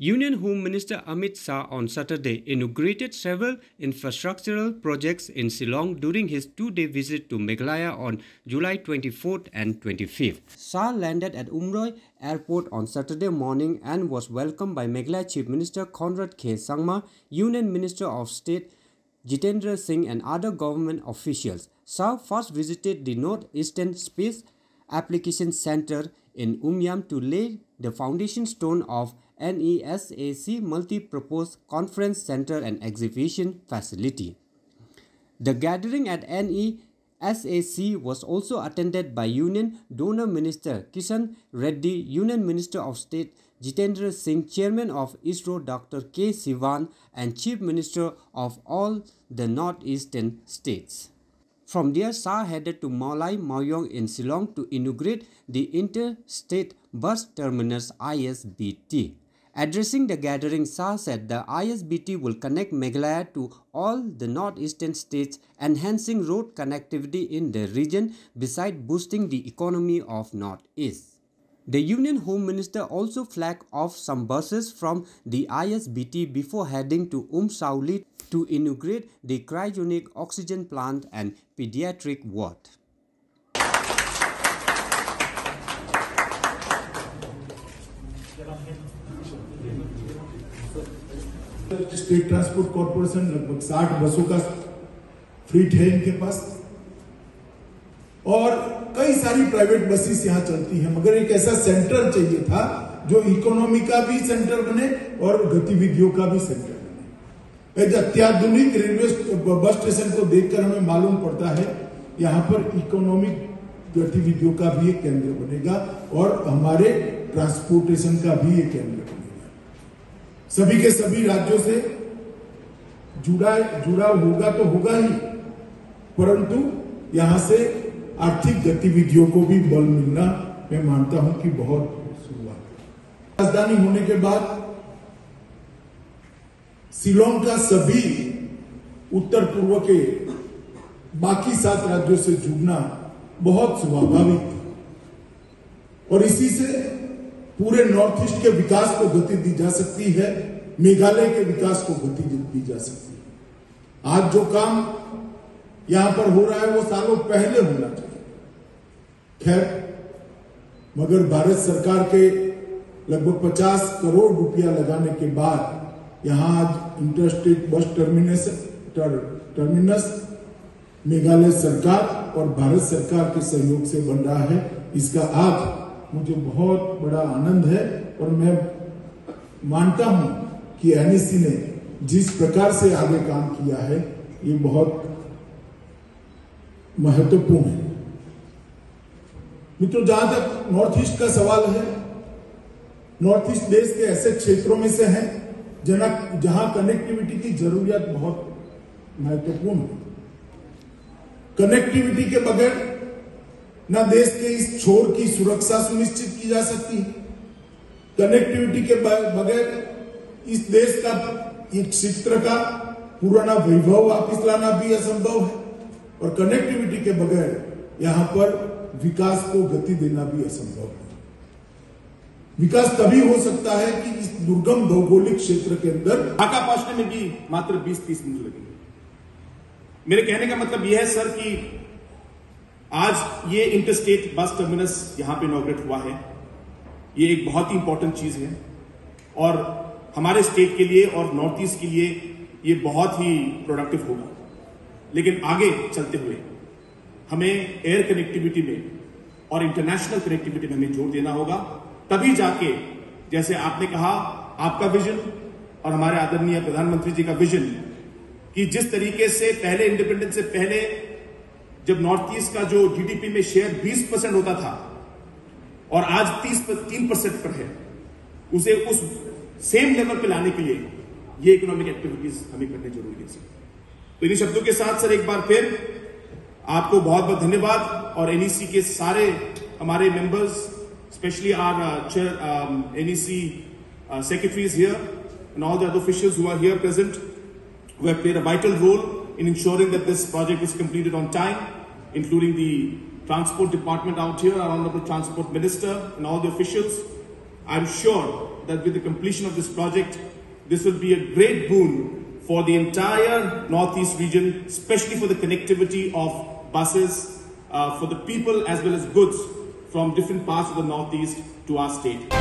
Union Home Minister Amit Shah on Saturday inaugurated several infrastructural projects in Shillong during his two-day visit to Meghalaya on July 24th and 25th. Shah landed at Umroi Airport on Saturday morning and was welcomed by Meghalaya Chief Minister Conrad K. Sangma, Union Minister of State Jitendra Singh and other government officials. Shah first visited the Northeastern Space Application Center in Umyam to lay the foundation stone of NESAC Multi-Purpose Conference Center and Exhibition Facility. The gathering at NESAC was also attended by Union Donor Minister Kishan Reddy, Union Minister of State Jitendra Singh, Chairman of ISRO Dr. K. Sivan, and Chief Minister of all the Northeastern states. From there, Shah headed to Mawlai Mawyong in Shillong to inaugurate the Interstate Bus Terminus ISBT. Addressing the gathering, Shah said the ISBT will connect Meghalaya to all the northeastern states, enhancing road connectivity in the region besides boosting the economy of Northeast. The Union Home Minister also flagged off some buses from the ISBT before heading to Sauli to inaugurate the cryogenic oxygen plant and pediatric ward. State transport corporation लगभग 60 बसों का fleet है इनके पास और कई सारी private buses यहां चलती हैं, मगर एक ऐसा सेंटर चाहिए था जो इकोनॉमी का भी सेंटर बने और गतिविधियों का भी सेंटर बने। एक अत्याधुनिक रेलवे बस स्टेशन को देखकर हमें मालूम पड़ता है यहां पर इकोनॉमिक गतिविधियों का भी एक केंद्र बनेगा और हमारे ट्रांसपोर्टेशन का भी एक केंद्र बनेगा। सभी के सभी राज्यों से जुड़ा होगा तो होगा ही, परंतु यहां से आर्थिक गतिविधियों को भी बल मिलना मैं मानता हूं कि बहुत शुरुआत। राजधानी होने के बाद शिलोंग का सभी उत्तर पूर्व के बाकी 7 राज्यों से जुड़ना बहुत स्वाभाविक था और इसी से पूरे नॉर्थ ईस्ट के विकास को गति दी जा सकती है, मेघालय के विकास को गति दी जा सकती है। आज जो काम यहां पर हो रहा है वो सालों पहले होना चाहिए। खैर, मगर भारत सरकार के लगभग 50 करोड़ रुपया लगाने के बाद यहां आज इंटरस्टेट बस टर्मिनस मेघालय सरकार और भारत सरकार के सहयोग से बन रहा है। इसका आज मुझे बहुत बड़ा आनंद है और मैं मानता हूं कि एनईसी ने जिस प्रकार से आगे काम किया है ये बहुत महत्वपूर्ण है। मित्रों, जहां तक नॉर्थ ईस्ट का सवाल है, नॉर्थ ईस्ट देश के ऐसे क्षेत्रों में से है जहां कनेक्टिविटी की जरूरियत बहुत महत्वपूर्ण है। कनेक्टिविटी के बगैर न देश के इस छोर की सुरक्षा सुनिश्चित की जा सकती है, कनेक्टिविटी के बगैर इस देश का एक क्षेत्र का पुराना वैभव वापिस लाना भी असंभव है और कनेक्टिविटी के बगैर यहां पर विकास को गति देना भी असंभव है। विकास तभी हो सकता है कि इस दुर्गम भौगोलिक क्षेत्र के अंदर ढाका पहुंचने में भी मात्र 20-30 मिनट लगेंगे। मेरे कहने का मतलब यह है सर कि आज ये इंटरस्टेट बस टर्मिनस यहां पे इनॉग्रेट हुआ है, ये एक बहुत ही इंपॉर्टेंट चीज है और हमारे स्टेट के लिए और नॉर्थ ईस्ट के लिए ये बहुत ही प्रोडक्टिव होगा। लेकिन आगे चलते हुए हमें एयर कनेक्टिविटी में और इंटरनेशनल कनेक्टिविटी में हमें जोर देना होगा, तभी जाके जैसे आपने कहा आपका विजन और हमारे आदरणीय प्रधानमंत्री जी का विजन कि जिस तरीके से पहले इंडिपेंडेंस से पहले जब नॉर्थ ईस्ट का जो जीडीपी में शेयर 20% होता था और आज 3% पर है, उसे उस सेम लेवल पे लाने के लिए ये इकोनॉमिक एक्टिविटीज हमें करने जरूरी है। तो इन्हीं शब्दों के साथ सर एक बार फिर आपको बहुत बहुत धन्यवाद और एनईसी के सारे हमारे members, specially our NEC secretaries here and all the other officials who are here present, who have played a vital role in ensuring that this project is completed on time, including the Transport Department out here, our Honorable Transport Minister and all the officials. I'm sure that with the completion of this project, this will be a great boon for the entire Northeast region, especially for the connectivity of buses, for the people as well as goods from different parts of the Northeast to our state.